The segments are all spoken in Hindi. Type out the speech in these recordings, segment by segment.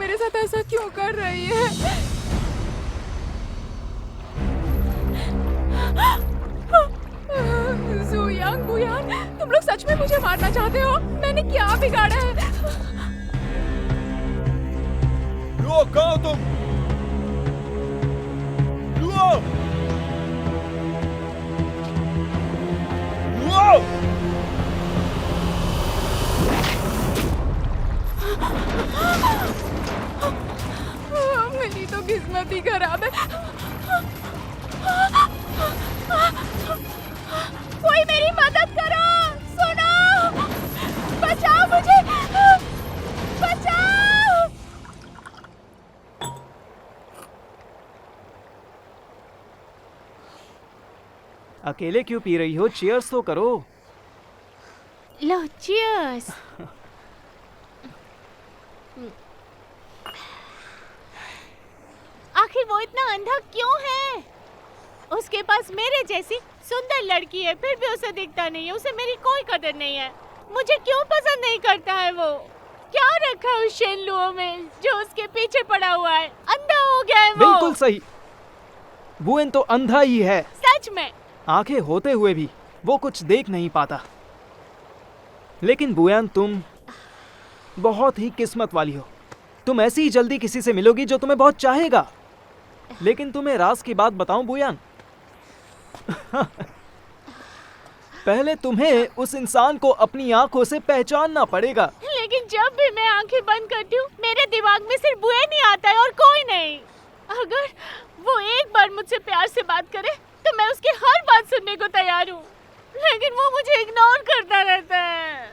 मेरे साथ ऐसा क्यों कर रही है? जुयांग, बुयान, तुम लोग सच में मुझे मारना चाहते हो? मैंने क्या बिगाड़ा है? लुओ, कहाँ हो तुम? लुओ! लुओ! मेरी तो किस्मत ही खराब है। कोई मेरी मदद करो! सुनो! बचाओ मुझे! बचाओ! अकेले क्यों पी रही हो? चीयर्स तो करो। लो, चीयर्स। आखिर वो इतना अंधा क्यों है? उसके पास मेरे जैसी सुंदर लड़की है, फिर भी उसे दिखता नहीं है। उसे मेरी कोई कदर नहीं है। मुझे क्यों पसंद नहीं करता है वो? क्या रखा है उस शेनलुओ में जो उसके पीछे पड़ा हुआ है? अंधा हो गया है वो। बिल्कुल सही। बुएन तो अंधा ही है। सच में। आंखें होते हुए भी वो कुछ देख नहीं पाता। लेकिन बुयान, तुम बहुत ही किस्मत वाली हो। तुम ऐसी ही जल्दी किसी से मिलोगी जो तुम्हें बहुत चाहेगा। लेकिन तुम्हें राज की बात बताऊं बुयान, पहले तुम्हें उस इंसान को अपनी आंखों से पहचानना पड़ेगा। लेकिन जब भी मैं आंखें बंद करती हूँ, मेरे दिमाग में सिर्फ बुएन ही आता है और कोई नहीं। अगर वो एक बार मुझसे प्यार से बात करे तो मैं उसकी हर बात सुनने को तैयार हूँ। लेकिन वो मुझे इग्नोर करता रहता है।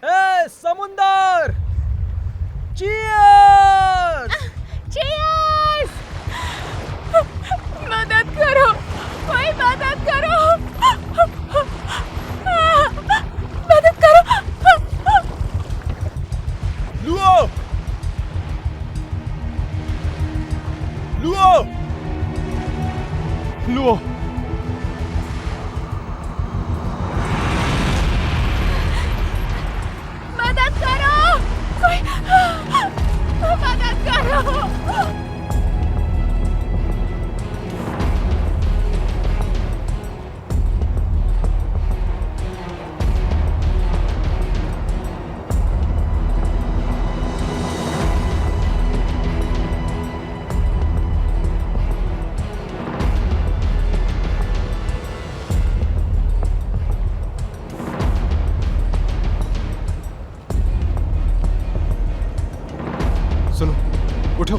ए, समुंदर! चीयर्स! चीयर्स! मदद करो! कोई मदद करो! मदद करो! लुओ! लुओ! लुओ! मदद करो! कोई मदद करो! सुनो, उठो।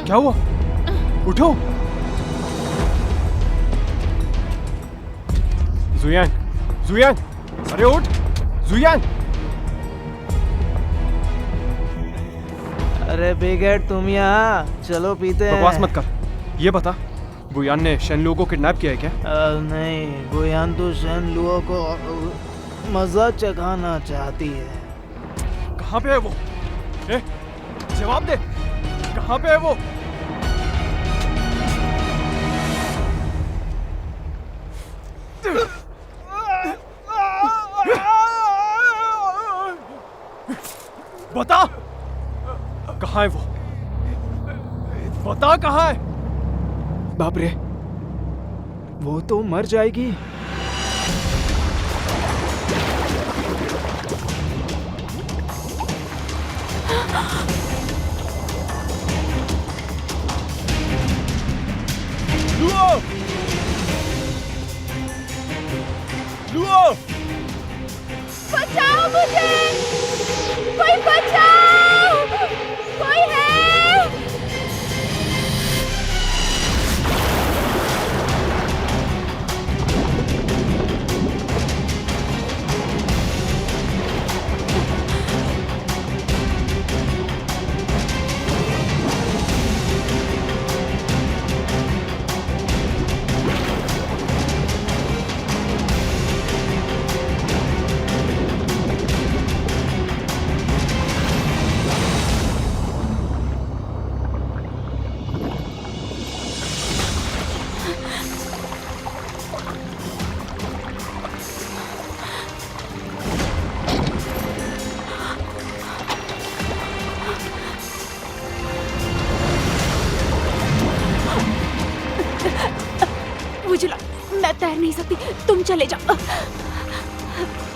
क्या हुआ? उठो। जुयांग, जुयांग, अरे उठ! जुयांग! अरे बिगेट, तुम यहाँ चलो पीते हैं। बकवास मत कर। ये बता, बुयान ने शेनलुओ को किडनैप किया है क्या? नहीं, बुयान तो शेनलुओ को मजा चखाना चाहती है। कहाँ पे है वो? ए, जवाब दे। कहाँ पे है वो? बता, कहाँ है वो? बता कहाँ है? बाप रे, वो तो मर जाएगी। लुओ! लुओ! बचाओ मुझे! कोई बचाओ! कोई है? मैं तैर नहीं सकती, तुम चले जाओ।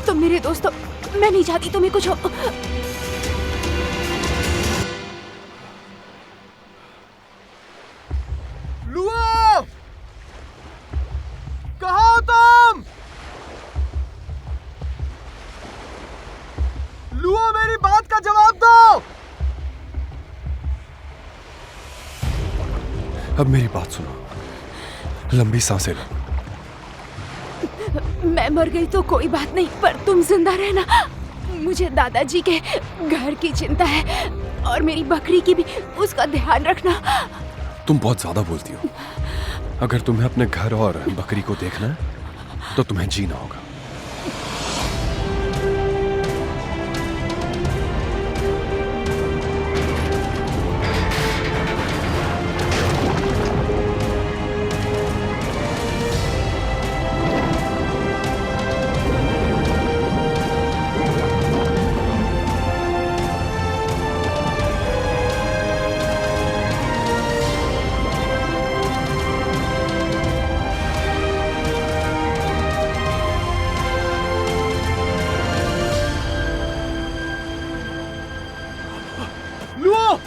तुम मेरे दोस्त हो, मैं नहीं चाहती तुम्हें कुछ हो। लुओ, कहाँ हो तुम? लुओ, मेरी बात का जवाब दो। अब मेरी बात सुनो, लंबी सांसें लो। मैं मर गई तो कोई बात नहीं, पर तुम जिंदा रहना। मुझे दादाजी के घर की चिंता है और मेरी बकरी की भी, उसका ध्यान रखना। तुम बहुत ज्यादा बोलती हो। अगर तुम्हें अपने घर और बकरी को देखना है तो तुम्हें जीना होगा। लुओ,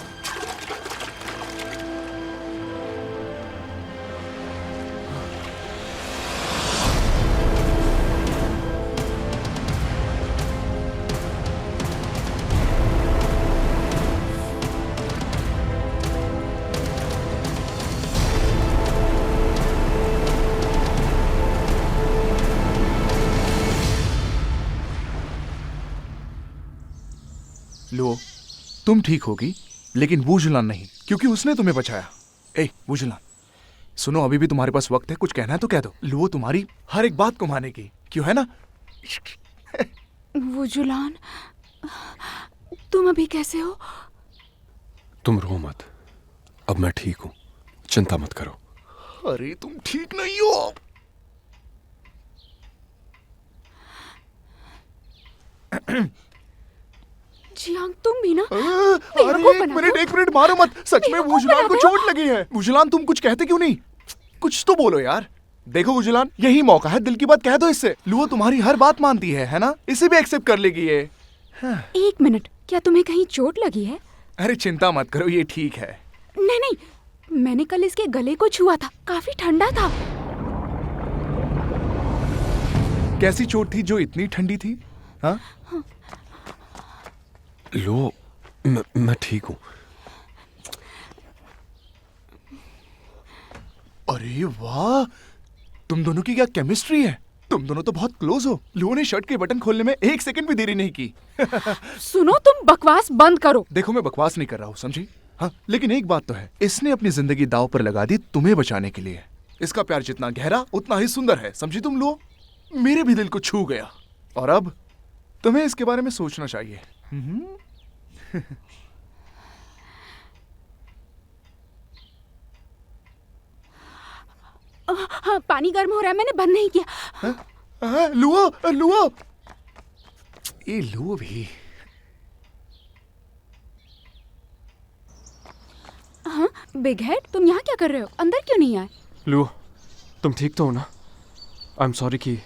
लुओ, तुम ठीक होगी, लेकिन वुजुलान नहीं, क्योंकि उसने तुम्हें बचाया। ए वुजुलान, सुनो, अभी भी तुम्हारे पास वक्त है, कुछ कहना है तो कह दो। लुओ तुम्हारी हर एक बात को मानेगी, क्यों है ना? वुजुलान, तुम अभी कैसे हो? तुम रो मत, अब मैं ठीक हूं, चिंता मत करो। अरे तुम ठीक नहीं हो। जियांग, तुम भी ना? अरे एक मिनट मारो मत, सच में वुजुलान को चोट लगी है। वुजुलान, तुम कुछ कहते क्यों नहीं? कुछ तो बोलो यार। देखो वुजुलान, यही मौका है, दिल की बात कह दो इससे। लुओ तुम्हारी हर बात मानती है ना? इसे भी एक्सेप्ट कर लेगी ये। एक मिनट, क्या तुम्हें कहीं चोट लगी है? अरे चिंता मत करो, ये ठीक है। नहीं नहीं, मैंने कल इसके गले को छुआ था, काफी ठंडा था। कैसी चोट थी जो इतनी ठंडी थी? हाँ? लो, मैं ठीक हूं। अरे वाह, तुम दोनों की क्या केमिस्ट्री है। तुम दोनों तो बहुत क्लोज हो। लुओ ने शर्ट के बटन खोलने में 1 सेकंड भी देरी नहीं की। सुनो, तुम बकवास बंद करो। देखो, मैं बकवास नहीं कर रहा हूँ, समझी? हाँ, लेकिन एक बात तो है, इसने अपनी जिंदगी दांव पर लगा दी तुम्हें बचाने के लिए। इसका प्यार जितना गहरा उतना ही सुंदर है, समझी तुम लुओ? मेरे भी दिल को छू गया, और अब तुम्हें इसके बारे में सोचना चाहिए। हाँ, पानी गर्म हो रहा है, मैंने बंद नहीं किया। लुओ, लुओ, ये लुओ भी। हाँ, बिग हेड, तुम यहाँ क्या कर रहे हो? अंदर क्यों नहीं आए? लुओ, तुम ठीक तो हो ना? आई एम सॉरी कि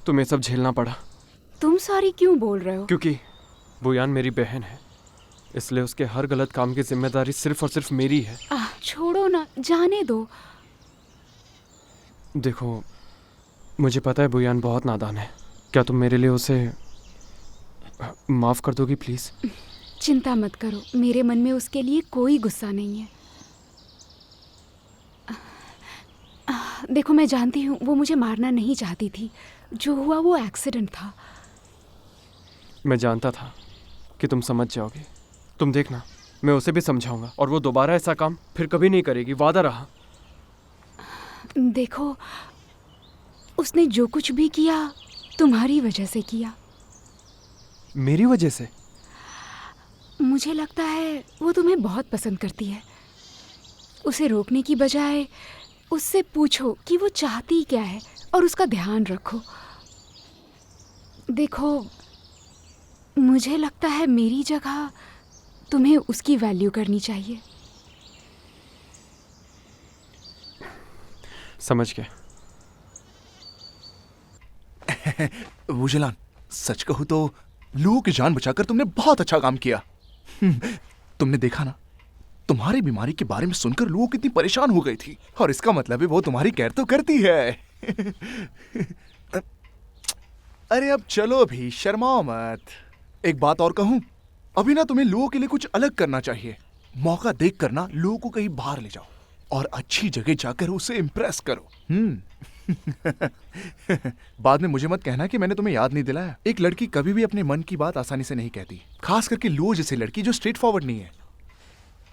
तुम्हें सब झेलना पड़ा। तुम सॉरी क्यों बोल रहे हो? क्योंकि बुयान मेरी बहन है, इसलिए उसके हर गलत काम की जिम्मेदारी सिर्फ और सिर्फ मेरी है। छोड़ो ना, जाने दो। देखो, मुझे पता है बुयान बहुत नादान है। क्या तुम मेरे लिए उसे माफ कर दोगी प्लीज? चिंता मत करो, मेरे मन में उसके लिए कोई गुस्सा नहीं है। देखो, मैं जानती हूँ वो मुझे मारना नहीं चाहती थी। जो हुआ वो एक्सीडेंट था। मैं जानता था कि तुम समझ जाओगे। तुम देखना, मैं उसे भी समझाऊंगा और वो दोबारा ऐसा काम फिर कभी नहीं करेगी, वादा रहा। देखो, उसने जो कुछ भी किया तुम्हारी वजह से किया। मेरी वजह से? मुझे लगता है वो तुम्हें बहुत पसंद करती है। उसे रोकने की बजाय उससे पूछो कि वो चाहती क्या है और उसका ध्यान रखो। देखो, मुझे लगता है मेरी जगह तुम्हें उसकी वैल्यू करनी चाहिए। समझ गया। वुजलान, सच कहूं तो लुओ की जान बचाकर तुमने बहुत अच्छा काम किया। तुमने देखा ना, तुम्हारी बीमारी के बारे में सुनकर लुओ कितनी परेशान हो गई थी, और इसका मतलब है वो तुम्हारी केयर तो करती है। अरे अब चलो भी, शर्माओ मत। एक बात और कहूं, अभी ना तुम्हें लुओ के लिए कुछ अलग करना चाहिए। मौका देख कर ना लुओ को कहीं बाहर ले जाओ और अच्छी जगह जाकर उसे इम्प्रेस करो। बाद में मुझे मत कहना कि मैंने तुम्हें याद नहीं दिलाया। एक लड़की कभी भी अपने मन की बात आसानी से नहीं कहती, खास करके लुओ जैसी लड़की जो स्ट्रेट फॉरवर्ड नहीं है।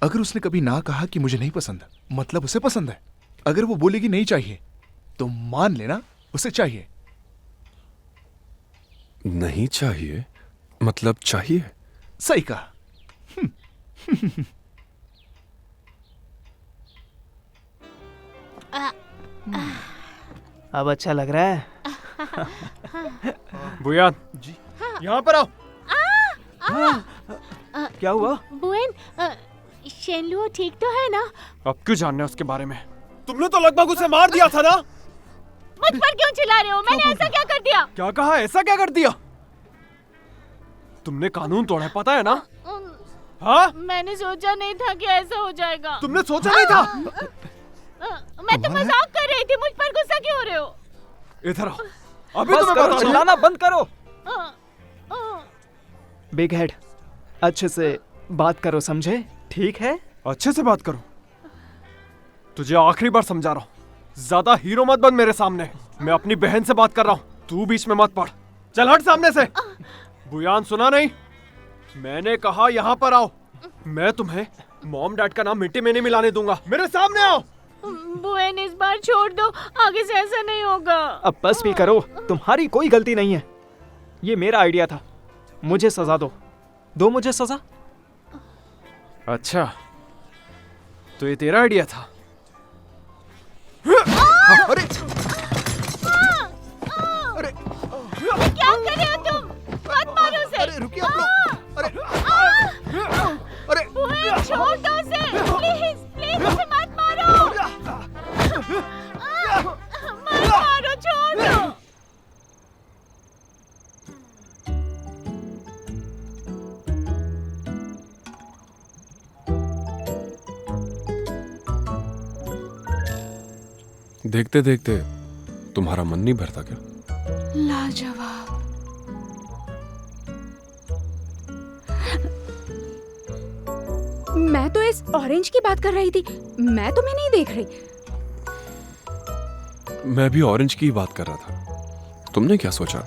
अगर उसने कभी ना कहा कि मुझे नहीं पसंद, मतलब उसे पसंद है। अगर वो बोलेगी नहीं चाहिए, तो मान लेना उसे चाहिए। नहीं चाहिए मतलब चाहिए। सही कहा। अब अच्छा लग रहा है। बुयान जी, यहाँ पर आओ। क्या हुआ? बुएन, शेनलुओ ठीक तो है ना? अब क्यों जानना है उसके बारे में? तुमने तो लगभग उसे मार दिया था ना? मुझ पर क्यों चिल्ला रहे हो? मैंने ऐसा क्या कर दिया? क्या कहा? ऐसा क्या कर दिया? तुमने कानून तोड़ा है, पता है ना? हाँ? मैंने सोचा नहीं था कि ऐसा हो जाएगा। तुमने सोचा नहीं था? मैं तो मजाक कर रही थी, मुझ पर गुस्सा क्यों हो रहे हो? इधर आओ, अभी बस तुम्हें करो, बताता हूँ। चिल्लाना बंद करो। अ, बिग हेड, अच्छे से बात करो, समझे? ठीक है? अच्छे से बात करो। तुझे आखिरी बार समझा रहा हूँ, ज्यादा हीरो मत बन मेरे सामने। मैं अपनी बहन से बात कर रहा हूँ, तू बीच में मत पड़। चल हट सामने से। बुयान, सुना नहीं? मैंने कहा यहाँ पर आओ। मैं तुम्हें मॉम डैड का नाम मिट्टी में नहीं मिलाने दूंगा। मेरे सामने आओ। बुएन, इस बार छोड़ दो, आगे से ऐसा नहीं होगा। अब बस भी करो, तुम्हारी कोई गलती नहीं है। ये मेरा आइडिया था। मुझे सजा दो मुझे सजा। अच्छा, तो ये तेरा आइडिया था? अरे क्या कर रहे हो तुम? मत मारो उसे। अरे रुकिए आप लोग। अरे बुएन, छोड़ दो उसे, प्लीज प्लीज उसे मत मारो। मत मारो, छोड़ दो। देखते देखते तुम्हारा मन नहीं भरता क्या? लाजवाब। मैं तो इस ऑरेंज की बात कर रही थी, मैं तुम्हें नहीं देख रही। मैं भी ऑरेंज की ही बात कर रहा था। तुमने क्या सोचा?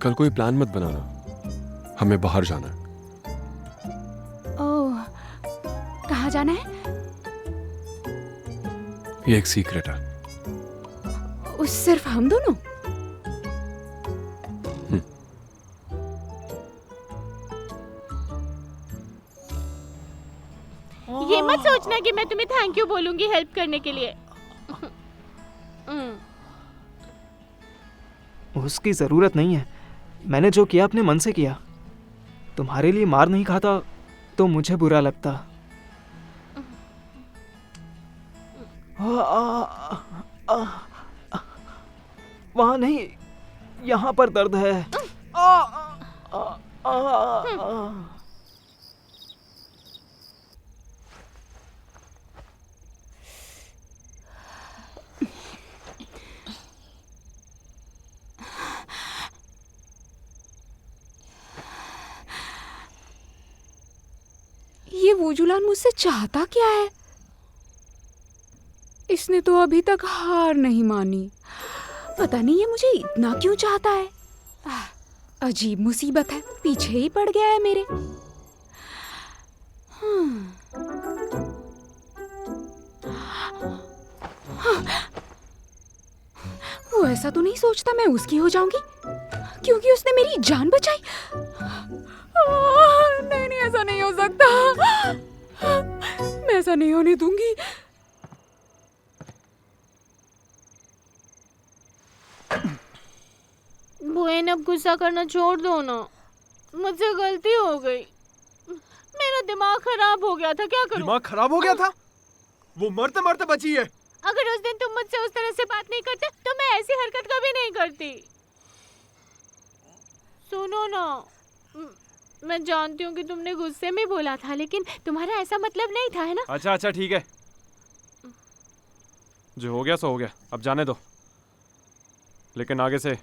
कल कोई प्लान मत बनाना, हमें बाहर जाना है। ओह, कहाँ जाना है? ये एक सीक्रेट है। उस सिर्फ हम दोनों? ये मत सोचना कि मैं तुम्हें थैंक यू बोलूंगी हेल्प करने के लिए। उसकी जरूरत नहीं है। मैंने जो किया अपने मन से किया। तुम्हारे लिए मार नहीं खाता तो मुझे बुरा लगता। वहाँ नहीं, यहाँ पर दर्द है। ये वुजुलान मुझसे चाहता क्या है? इसने तो अभी तक हार नहीं मानी। पता नहीं ये मुझे इतना क्यों चाहता है। अजीब मुसीबत है, पीछे ही पड़ गया है मेरे। वो ऐसा तो नहीं सोचता मैं उसकी हो जाऊंगी क्योंकि उसने मेरी जान बचाई। नहीं नहीं, ऐसा नहीं हो सकता। मैं ऐसा नहीं होने दूंगी। बुएन, अब गुस्सा करना छोड़ दो ना, मुझसे गलती हो गई। मेरा दिमाग खराब हो गया था, क्या करूं? दिमाग खराब हो गया था? वो मरते मरते बची है। अगर उस दिन तुम मुझसे उस तरह से बात नहीं करते तो मैं ऐसी हरकत कभी नहीं करती। सुनो ना, मैं जानती हूँ कि तुमने गुस्से में बोला था, लेकिन तुम्हारा ऐसा मतलब नहीं था, है ना? अच्छा अच्छा ठीक है, जो हो गया सो हो गया, अब जाने दो। लेकिन आगे से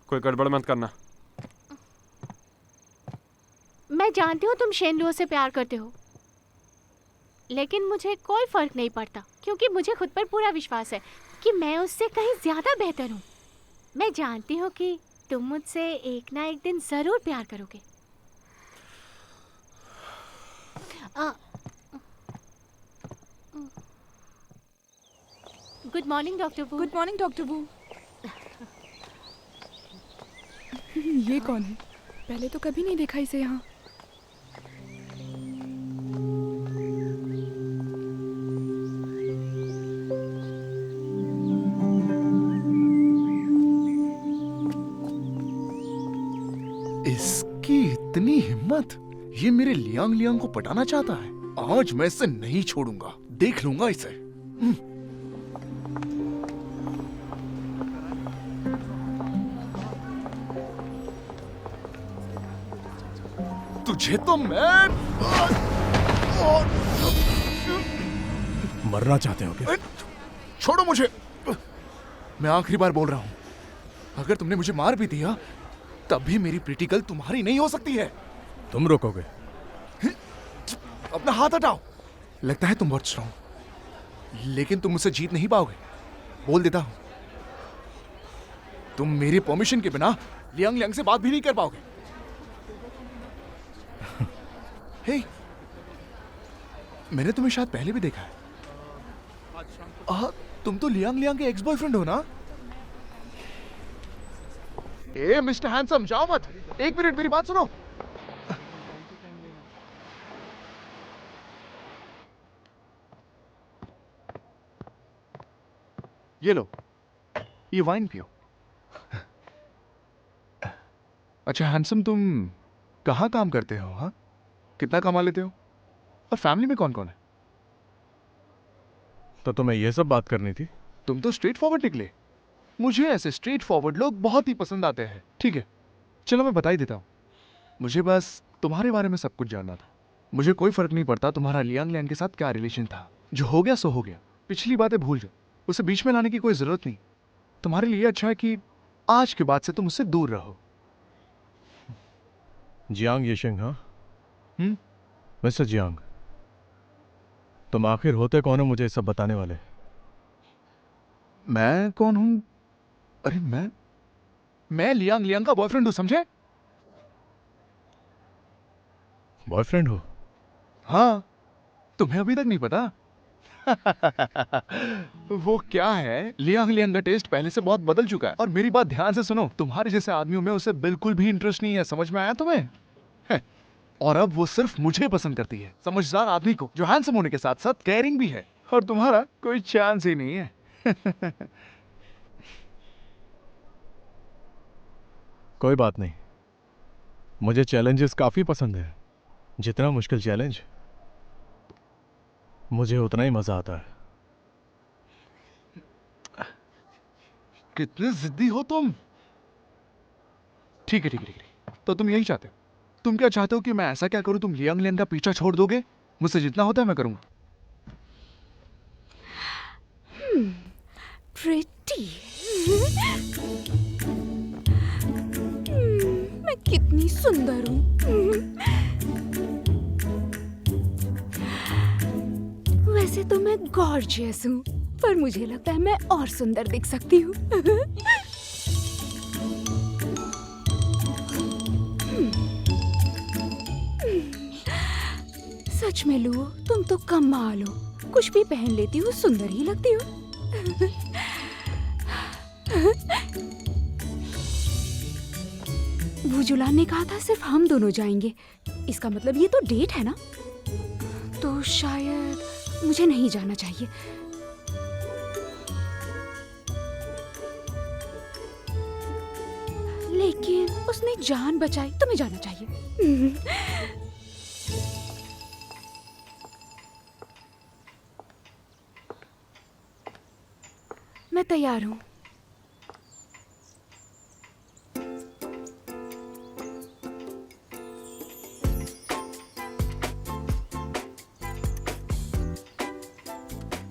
कोई गड़बड़ मत करना। मैं जानती हूँ तुम शेनलुओ से प्यार करते हो, लेकिन मुझे कोई फर्क नहीं पड़ता क्योंकि मुझे खुद पर पूरा विश्वास है कि मैं उससे कहीं ज्यादा बेहतर हूँ। मैं जानती हूँ कि तुम मुझसे एक ना एक दिन जरूर प्यार करोगे। गुड मॉर्निंग डॉक्टर वू। गुड मॉर्निंग डॉक्टर वू। ये कौन है? पहले तो कभी नहीं देखा इसे यहाँ। इसकी इतनी हिम्मत, ये मेरे लियांग लियांग को पटाना चाहता है। आज मैं इसे नहीं छोड़ूंगा, देख लूंगा इसे। तुझे तो मैं मरना चाहते हो क्या? छोड़ो मुझे, मैं आखिरी बार बोल रहा हूं, अगर तुमने मुझे मार भी दिया तब भी मेरी प्रीति गर्ल तुम्हारी नहीं हो सकती है। तुम रोकोगे? अपना हाथ हटाओ। लगता है तुम बहुत स्ट्रांग, लेकिन तुम मुझसे जीत नहीं पाओगे। बोल देता हूं, तुम मेरी परमिशन के बिना लियांग लियांग से बात भी नहीं कर पाओगे। हे, मैंने तुम्हें शायद पहले भी देखा है। तुम तो लियांग लियांग के एक्स बॉयफ्रेंड हो ना? ए मिस्टर हैंडसम, जाओ मत, एक मिनट मेरी बात सुनो। ये लो, ये वाइन पियो। अच्छा हैंडसम, तुम कहाँ काम करते हो? हाँ, कितना कमा लेते हो? और फैमिली में कौन कौन है? तो तुम्हें ये सब बात करनी थी? तुम तो स्ट्रेट फॉरवर्ड निकले। मुझे ऐसे स्ट्रेट फॉरवर्ड लोग बहुत ही पसंद आते हैं। ठीक है, चलो मैं बता ही देता हूँ। मुझे बस तुम्हारे बारे में सब कुछ जानना था। मुझे कोई फर्क नहीं पड़ता तुम्हारा लियांग लियांग के साथ क्या रिलेशन था। जो हो गया सो हो गया, पिछली बातें भूल जाओ, उसे बीच में लाने की कोई जरूरत नहीं। तुम्हारे लिए अच्छा है कि आज के बाद से तुम उससे दूर रहो। जियांग येशिंग, हाँ? हम्म? मिस्टर जियांग, तुम आखिर होते कौन हो मुझे सब बताने वाले? मैं कौन हूं? अरे मैं लियांग लियांग का बॉयफ्रेंड हूं, समझे? बॉयफ्रेंड हो? हाँ, तुम्हें अभी तक नहीं पता? वो क्या है, लियांग लियांग का टेस्ट पहले से बहुत बदल चुका है। और मेरी बात ध्यान से सुनो, तुम्हारे जैसे आदमियों में उसे बिल्कुल भी इंटरेस्ट नहीं है। समझ में आया तुम्हें? और अब वो सिर्फ मुझे पसंद करती है, समझदार आदमी को जो हैंडसम होने के साथ साथ केयरिंग भी है। और तुम्हारा कोई चांस ही नहीं है। कोई बात नहीं, मुझे चैलेंजेस काफी पसंद है। जितना मुश्किल चैलेंज, मुझे उतना ही मजा आता है। कितने जिद्दी हो तुम। ठीक है ठीक है ठीक है, तो तुम यही चाहते हो? तुम क्या चाहते हो कि मैं ऐसा क्या करूं, तुम लियांग लियांग का पीछा छोड़ दोगे? मुझसे जितना होता है मैं करूंगा। प्रिटी, मैं कितनी सुंदर हूँ। वैसे तो मैं गॉर्जियस हूँ, पर मुझे लगता है मैं और सुंदर दिख सकती हूँ। सच में लुओ, तुम तो कमाल हो। कुछ भी पहन लेती हो, सुंदर ही लगती हो। वुजुलान ने कहा था सिर्फ हम दोनों जाएंगे। इसका मतलब ये तो डेट है ना? तो शायद मुझे नहीं जाना चाहिए। लेकिन उसने जान बचाई, तुम्हें जाना चाहिए। मैं तैयार हूँ।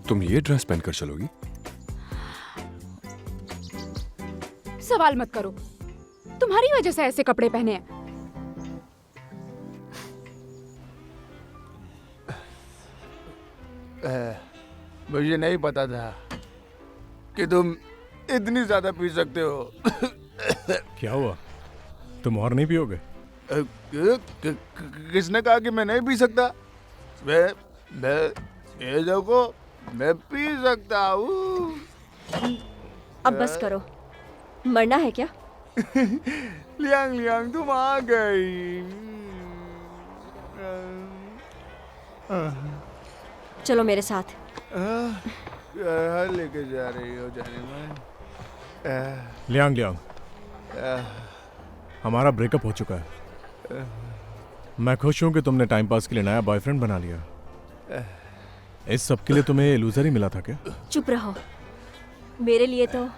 तुम ये ड्रेस पहनकर चलोगी? सवाल मत करो, तुम्हारी वजह से ऐसे कपड़े पहने हैं। मुझे नहीं पता था कि तुम इतनी ज्यादा पी सकते हो। क्या हुआ? तुम और नहीं पियोगे? किसने कहा कि मैं नहीं पी सकता? मैं ये देखो, मैं पी सकता हूँ। अब बस करो, मरना है क्या? लियांग लियांग तुम आ गई। चलो मेरे साथ। लेके जा रही हो जाने में? लियांग लियांग, हमारा ब्रेकअप हो चुका है। मैं खुश हूँ कि तुमने टाइम पास के लिए नया बॉयफ्रेंड बना लिया। इस सब के लिए तुम्हें लूजर ही मिला था क्या? चुप रहो, मेरे लिए तो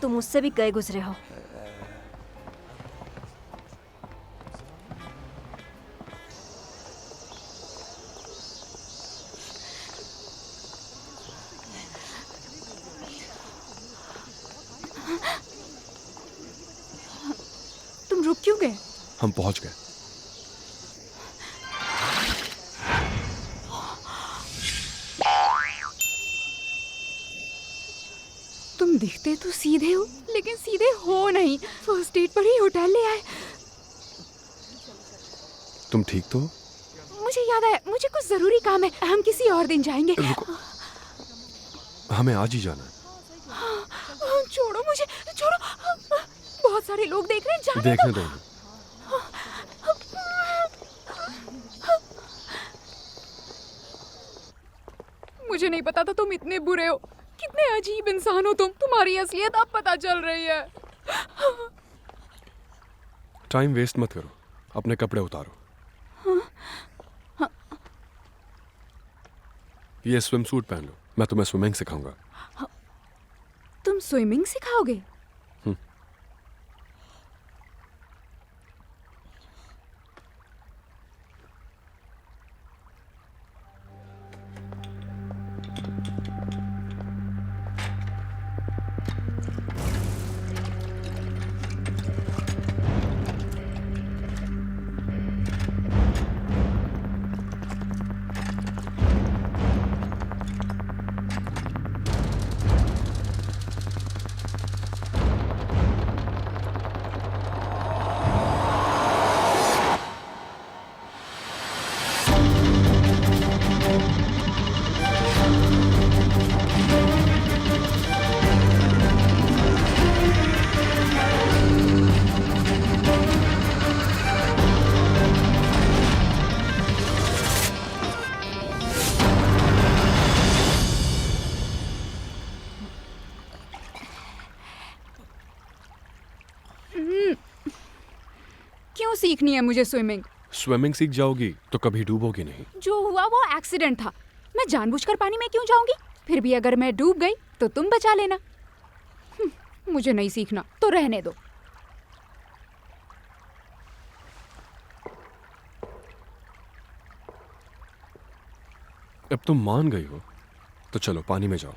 तुम मुझसे भी गए गुजरे हो। तुम रुक क्यों गए? हम पहुंच गए। तुम दिखते तो सीधे हो, लेकिन सीधे हो नहीं। फर्स्ट डेट पर ही होटल ले आए। तुम ठीक तो हो? मुझे याद आया, मुझे कुछ जरूरी काम है। हम किसी और दिन जाएंगे। रुको, हमें आज ही जाना है। छोड़ो मुझे, छोड़ो। बहुत सारे लोग देख रहे हैं, जाने देखने दो। दो। मुझे नहीं पता था तुम इतने बुरे हो। कितने अजीब इंसान हो तुम। तुम्हारी असलियत अब पता चल रही है। टाइम वेस्ट मत करो, अपने कपड़े उतारो। ये स्विम सूट पहन लो, मैं तुम्हें स्विमिंग सिखाऊंगा। तुम स्विमिंग सिखाओगे? क्यों सीखनी है मुझे स्विमिंग? स्विमिंग सीख जाओगी तो कभी डूबोगी नहीं। जो हुआ वो एक्सीडेंट था। मैं जानबूझकर पानी में क्यों जाऊंगी? फिर भी अगर मैं डूब गई तो तुम बचा लेना। मुझे नहीं सीखना तो रहने दो। अब तुम मान गई हो तो चलो पानी में जाओ।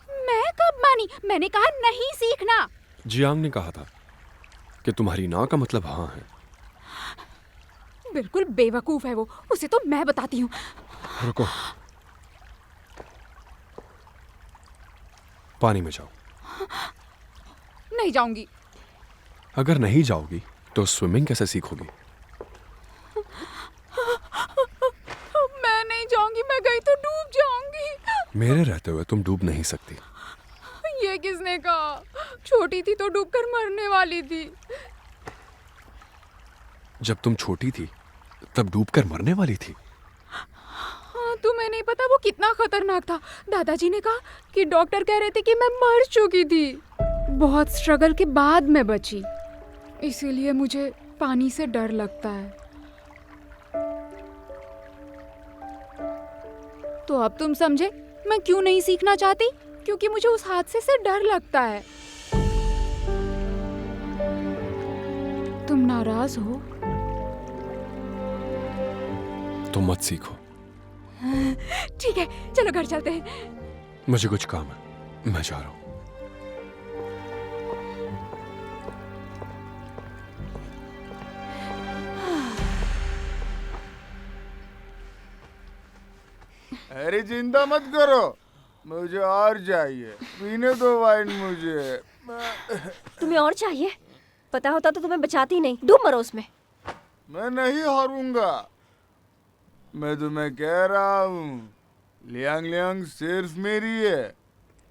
मैं कब मानी? मैंने कहा नहीं सीखना। जियांग ने कहा था कि तुम्हारी ना का मतलब हाँ है। बिल्कुल बेवकूफ है वो। उसे तो मैं बताती हूँ। रुको, पानी में जाओ। नहीं जाऊंगी। अगर नहीं जाओगी तो स्विमिंग कैसे सीखोगी? मैं नहीं जाऊंगी। मैं गई तो डूब जाऊंगी। मेरे रहते हुए तुम डूब नहीं सकती। ये किसने कहा? छोटी थी तो डूबकर मरने वाली थी। जब तुम छोटी थी तब डूबकर मरने वाली थी। हाँ, तुम्हें नहीं पता वो कितना खतरनाक था। दादाजी ने कहा कि डॉक्टर कह रहे थे कि मैं मर चुकी थी। बहुत स्ट्रगल के बाद मैं बची। इसीलिए मुझे पानी से डर लगता है। तो अब तुम समझे मैं क्यों नहीं सीखना चाहती? क्योंकि मुझे उस हादसे से डर लगता है। तुम नाराज हो? तुम मत सीखो, ठीक है, चलो घर चलते हैं। मुझे कुछ काम है, मैं जा रहा हूँ। अरे चिंता मत करो, मुझे और चाहिए, पीने दो वाइन मुझे। तुम्हें और चाहिए? पता होता तो तुम्हें बचाती नहीं, डूब मरो उसमें। मैं नहीं हारूंगा, मैं तुम्हें कह रहा हूँ, लियांग लियांग सिर्फ मेरी है,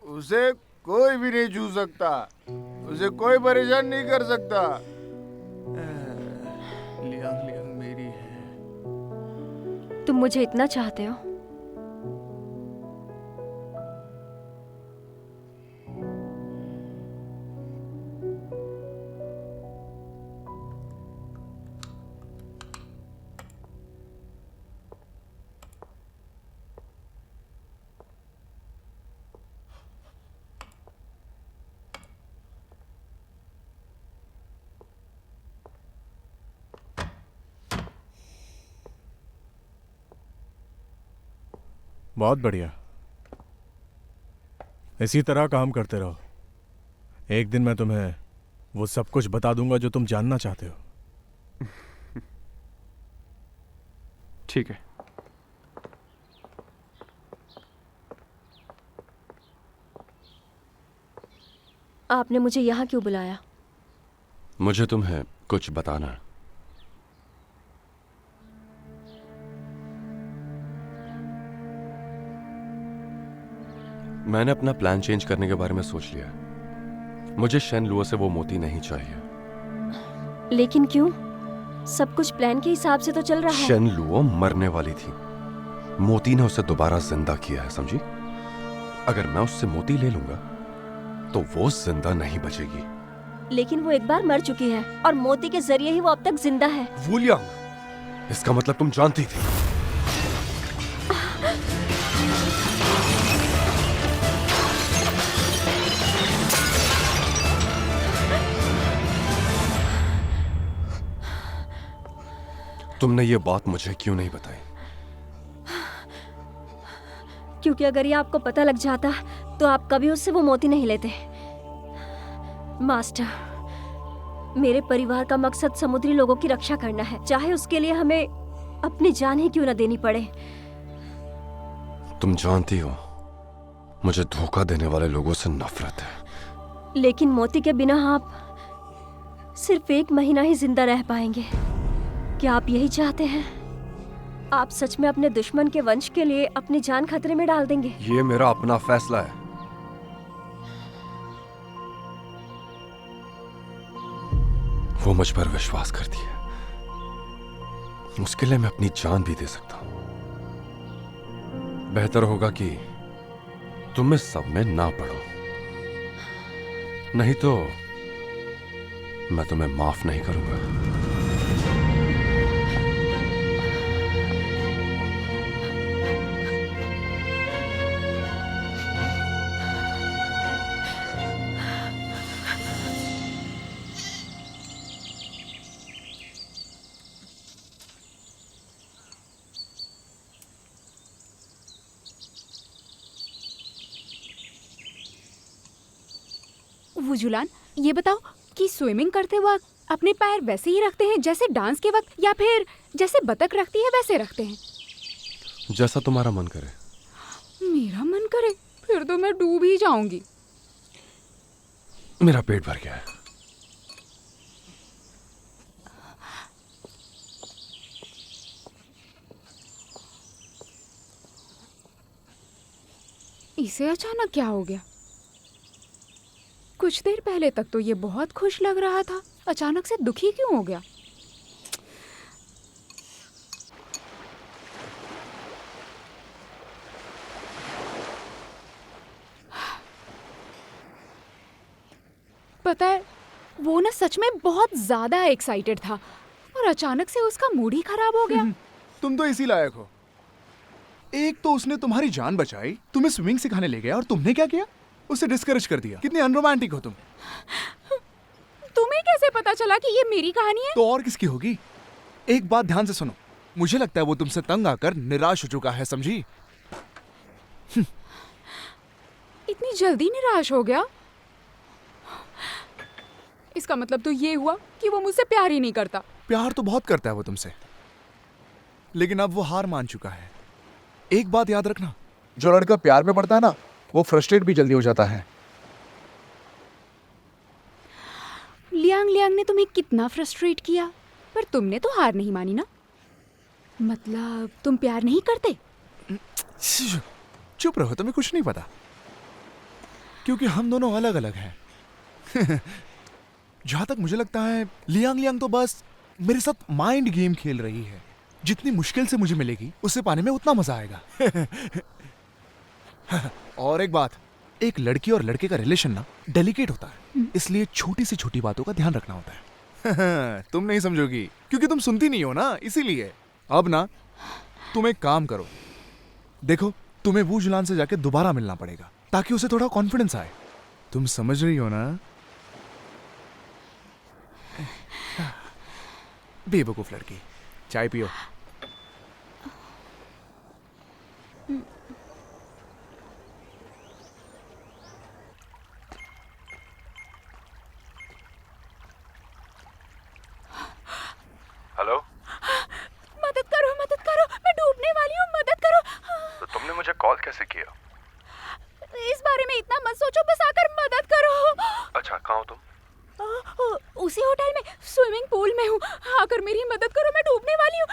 उसे कोई भी नहीं छू सकता, उसे कोई परेशान नहीं कर सकता। लियांग लियांग मेरी है। तुम मुझे इतना चाहते हो? बहुत बढ़िया, इसी तरह काम करते रहो। एक दिन मैं तुम्हें वो सब कुछ बता दूंगा जो तुम जानना चाहते हो। ठीक है। आपने मुझे यहाँ क्यों बुलाया? मुझे तुम्हें कुछ बताना है। मैंने अपना प्लान चेंज करने के बारे में सोच लिया है। मुझे शेन लुओ से वो मोती नहीं चाहिए। लेकिन क्यों? सब कुछ प्लान के हिसाब से तो चल रहा है। शेन लुओ मरने वाली थी, मोती ने उसे दोबारा जिंदा किया है, समझी? अगर मैं उससे मोती ले लूंगा तो वो जिंदा नहीं बचेगी। लेकिन वो एक बार मर चुकी है और मोती के जरिए ही वो अब तक जिंदा है। वूलियांग, इसका मतलब तुम जानती थी। तुमने ये बात मुझे क्यों नहीं बताई? क्योंकि अगर ये आपको पता लग जाता तो आप कभी उससे वो मोती नहीं लेते। मास्टर, मेरे परिवार का मकसद समुद्री लोगों की रक्षा करना है, चाहे उसके लिए हमें अपनी जान ही क्यों न देनी पड़े। तुम जानती हो मुझे धोखा देने वाले लोगों से नफरत है। लेकिन मोती के बिना आप सिर्फ 1 महीना ही जिंदा रह पाएंगे। क्या आप यही चाहते हैं? आप सच में अपने दुश्मन के वंश के लिए अपनी जान खतरे में डाल देंगे? ये मेरा अपना फैसला है। वो मुझ पर विश्वास करती है, उसके लिए मैं अपनी जान भी दे सकता हूं। बेहतर होगा कि तुम इस सब में ना पड़ो, नहीं तो मैं तुम्हें माफ नहीं करूंगा। वुजुलान, ये बताओ कि स्विमिंग करते वक्त अपने पैर वैसे ही रखते हैं जैसे डांस के वक्त, या फिर जैसे बतख रखती है वैसे रखते हैं? जैसा तुम्हारा मन करे। मेरा मन करे फिर तो मैं डूब ही जाऊंगी। मेरा पेट भर गया है। इसे अचानक क्या हो गया? कुछ देर पहले तक तो ये बहुत खुश लग रहा था, अचानक से दुखी क्यों हो गया? पता है, वो ना सच में बहुत ज्यादा एक्साइटेड था और अचानक से उसका मूड ही खराब हो गया। तुम तो इसी लायक हो। एक तो उसने तुम्हारी जान बचाई, तुम्हें स्विमिंग सिखाने ले गया, और तुमने क्या किया? उसे डिस्करेज कर दिया। कितनी अनरोमांटिक हो तुम। तुम्हें कैसे पता चला कि ये मेरी कहानी है? तो और किसकी होगी? एक बात ध्यान से सुनो, मुझे लगता है वो तुमसे तंग आकर निराश हो चुका है, समझी? इतनी जल्दी निराश हो गया? इसका मतलब तो ये हुआ कि वो मुझसे प्यार ही नहीं करता। प्यार तो बहुत करता है वो तुमसे, लेकिन अब वो हार मान चुका है। एक बात याद रखना, जो लड़का प्यार में पड़ता है ना, वो फ्रस्ट्रेट भी जल्दी हो जाता है। लियांग लियांग ने तुम्हें कितना फ्रस्ट्रेट किया, पर तुमने तो हार नहीं मानी ना? मतलब तुम प्यार नहीं करते? चुप रहो, तुम्हें कुछ नहीं पता, क्योंकि हम दोनों अलग अलग हैं। जहां तक मुझे लगता है, लियांग लियांग तो बस मेरे साथ माइंड गेम खेल रही है। जितनी मुश्किल से मुझे मिलेगी, उसे पाने में उतना मजा आएगा। और एक बात, एक लड़की और लड़के का रिलेशन ना डेलिकेट होता है, इसलिए छोटी से छोटी बातों का ध्यान रखना होता है। तुम नहीं समझोगी, क्योंकि तुम सुनती नहीं हो ना, इसीलिए। अब ना तुम एक काम करो, देखो तुम्हें वू जुलान से जाके दोबारा मिलना पड़ेगा, ताकि उसे थोड़ा कॉन्फिडेंस आए। तुम समझ रही हो ना? बेवकूफ लड़की, चाय पियो। हेलो, मदद करो, मैं डूबने वाली हूँ, मदद करो। तो तुमने मुझे कॉल कैसे किया? इस बारे में इतना मत सोचो, बस आकर मदद करो। अच्छा, कहाँ हो तुम? उसी होटल में, स्विमिंग पूल में हूँ। आकर मेरी मदद करो, मैं डूबने वाली हूँ।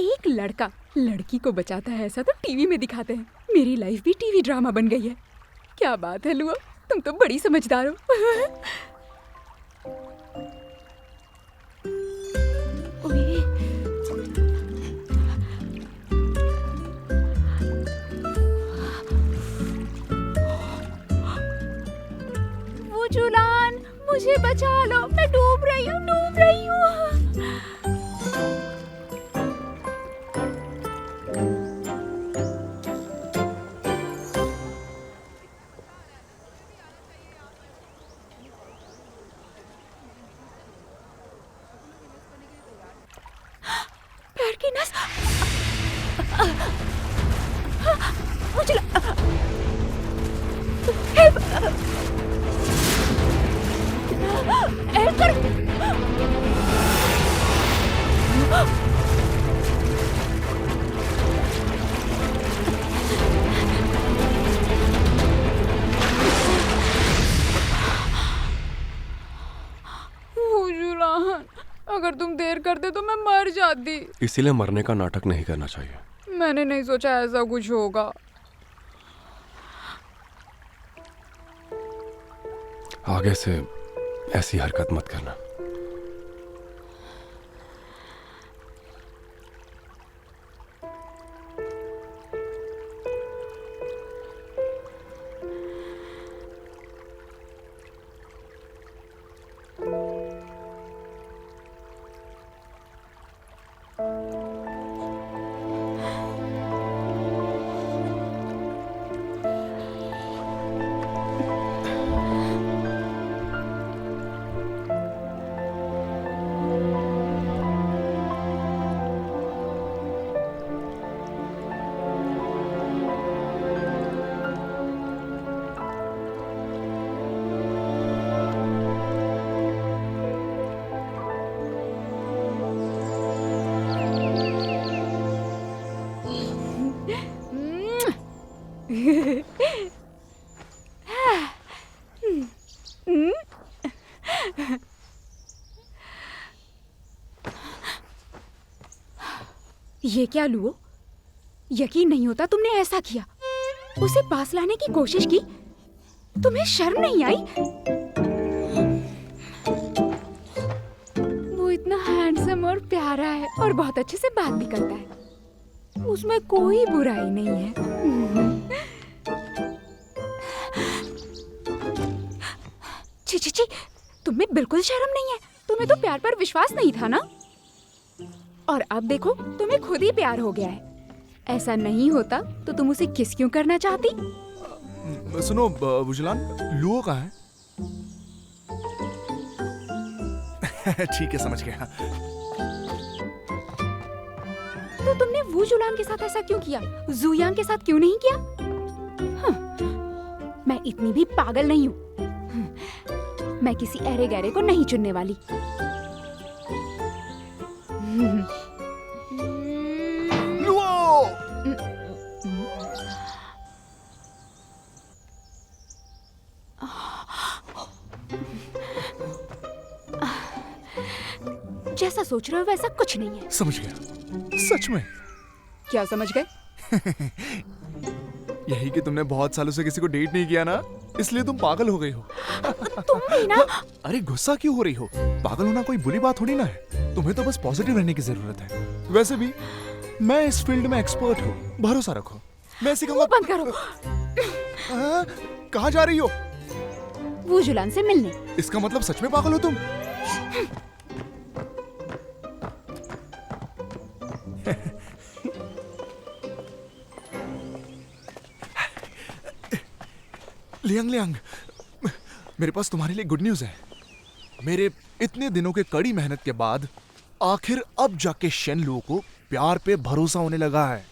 एक लड़का लड़की को बचाता है, ऐसा तो टीवी में दिखाते हैं। मेरी लाइफ भी टीवी ड्रामा बन गई है। क्या बात है लुआ, तुम तो बड़ी समझदार हो। वो जुलान, मुझे बचा लो, मैं डूब रही हूँ। पैर की नस, हेल्प करो। अगर तुम देर करते तो मैं मर जाती। इसीलिए मरने का नाटक नहीं करना चाहिए। मैंने नहीं सोचा ऐसा कुछ होगा। आगे से ऐसी हरकत मत करना। ये क्या लुओ, यकीन नहीं होता तुमने ऐसा किया। उसे पास लाने की कोशिश की, तुम्हें शर्म नहीं आई? वो इतना हैंडसम और प्यारा है और बहुत अच्छे से बात भी करता है, उसमें कोई बुराई नहीं है। छी छी छी, तुम्हें बिल्कुल शर्म नहीं है। तुम्हें तो प्यार पर विश्वास नहीं था ना? और अब देखो तुम्हें खुद ही प्यार हो गया है। ऐसा नहीं होता तो तुम उसे किस क्यों करना चाहती? सुनो बुजलान, लुओ कहाँ है? ठीक है, समझ गया। तो तुमने वू जुलान के साथ ऐसा क्यों किया? जुयांग के साथ क्यों नहीं किया? मैं इतनी भी पागल नहीं हूँ। मैं किसी ऐरे गैरे को नहीं चुनने वाली। लुओ! जैसा सोच रहे हो वैसा कुछ नहीं है। समझ गया। सच में? क्या समझ गए? यही कि तुमने बहुत सालों से किसी को डेट नहीं किया ना, इसलिए तुम पागल हो गई हो। तुम भी ना। अरे गुस्सा क्यों हो रही हो? पागल होना कोई बुरी बात थोड़ी ना है। तुम्हें तो बस पॉजिटिव रहने की जरूरत है। वैसे भी मैं इस फील्ड में एक्सपर्ट हूँ, भरोसा रखो। मैं सिखाऊंगा। बंद करो। कहाँ जा रही हो? वो जुलान से मिलने। इसका मतलब सच में पागल हो तुम? लियांग लियांग, मेरे पास तुम्हारे लिए गुड न्यूज है। मेरे इतने दिनों के कड़ी मेहनत के बाद आखिर अब जाके शेन लुओ को प्यार पे भरोसा होने लगा है।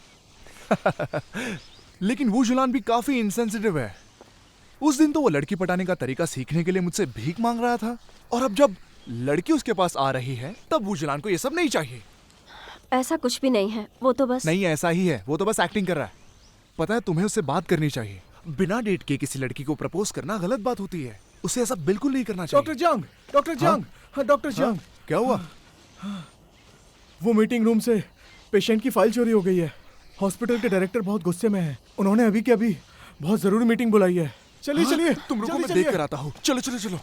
लेकिन वो जुलान भी काफी इंसेंसिटिव है। उस दिन तो वो लड़की पटाने का तरीका सीखने के लिए मुझसे भीख मांग रहा था, और अब जब लड़की उसके पास आ रही है तब वो जुलान को ये सब नहीं चाहिए। ऐसा कुछ भी नहीं है, वो तो बस नहीं, ऐसा ही है। वो तो बस एक्टिंग कर रहा है। पता है, तुम्हें उससे बात करनी चाहिए। बिना डेट के किसी लड़की को प्रपोज करना गलत बात होती है। उसे ऐसा बिल्कुल नहीं करना चाहिए। डॉक्टर जियांग, हाँ डॉक्टर जियांग, क्या हुआ? वो मीटिंग रूम से पेशेंट की फाइल चोरी हो गई है। हॉस्पिटल के डायरेक्टर बहुत गुस्से में हैं। उन्होंने अभी के अभी बहुत जरूरी मीटिंग बुलाई है। चलिए चलिए, तुम रुको, जल्दी मैं देख चलिए। कर आता हूँ। चलो चलो चलो।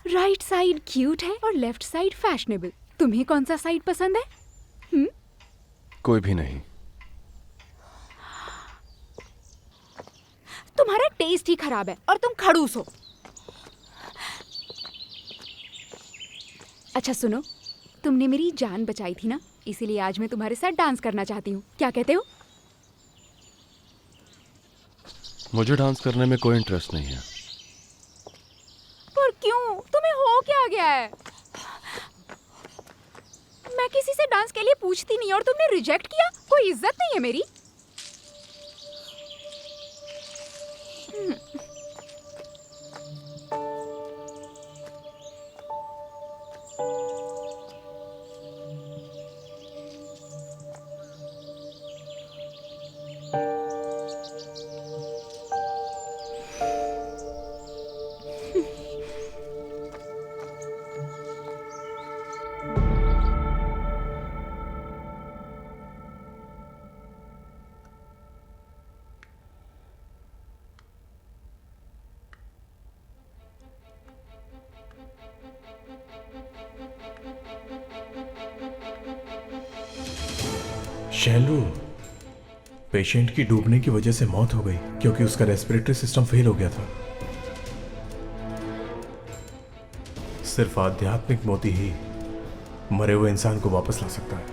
राइट साइड क्यूट है और लेफ्ट साइड फैशनेबल। तुम्हें कौन सा साइड पसंद है? कोई भी नहीं। तुम्हारा टेस्ट ही खराब है और तुम खड़ूस हो। अच्छा सुनो, तुमने मेरी जान बचाई थी ना, इसीलिए आज मैं तुम्हारे साथ डांस करना चाहती हूँ। क्या कहते हो? मुझे डांस करने में कोई इंटरेस्ट नहीं है। पर क्यों? तुम्हें हो क्या गया है? मैं किसी से डांस के लिए पूछती नहीं और तुमने रिजेक्ट किया। कोई इज्जत नहीं है मेरी? शैलू, पेशेंट की डूबने की वजह से मौत हो गई क्योंकि उसका रेस्पिरेटरी सिस्टम फेल हो गया था। सिर्फ आध्यात्मिक मोती ही मरे हुए इंसान को वापस ला सकता है।